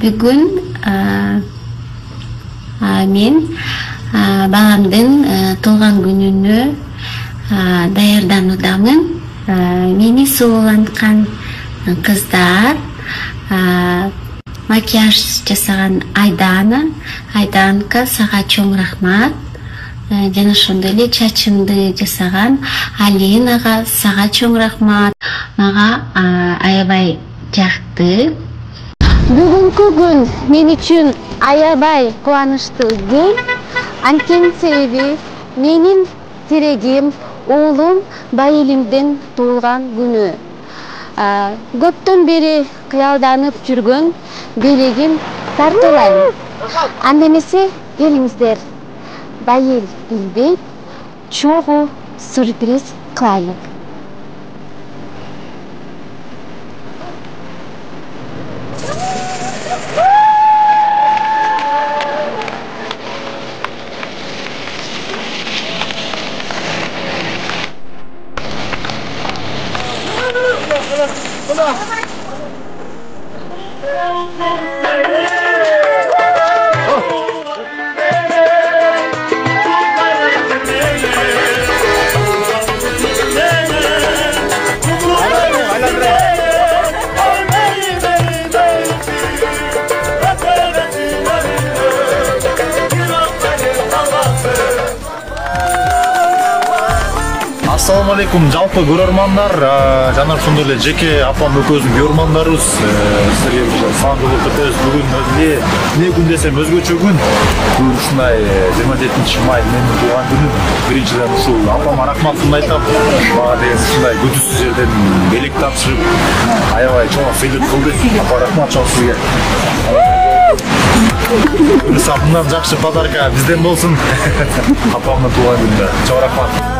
Бүгүн мен багамдын туулган күнүнө даярдануудамын. Мени сулууланткан кыздар, макияж жасаган Айданка, сага чоң рахмат. Жана ошондой эле чачымды жасаган Алинага, сага чоң рахмат. Мага аябай жакты. Бүгүнкү күн мен үчүн аябай кубанычтуу күн. Анткени себеби менин тирегим, уулум Байилимдин туулган күнү. Көптөн бери кыялданып жүргөн белегин тартуулайм. Анда эмесе келиңиздер, Байил илбей чогуу сюрприз кылайык. Assalamu alaikum жалпы көрөрмандар, жана ошондой эле жеке апам экөөбүздүн көрөрмандарыбыз, силерге бир салам жолдоп кетебиз. Бүгүн эмне күн десем өзгөчө күн. Бүгүн ушундай 27 май менин туулган күнүм. Биринчиден ушул апама рахматымды айтам. Мага деген ушундай күтүүсүз жерден белек тапшырып, аябай чоң сыйлык кылды. Апа рахмат чоң сизге. Мындан жакшы подарка бизден болсун. Апамдын туулган күнүндө. Чоң рахмат.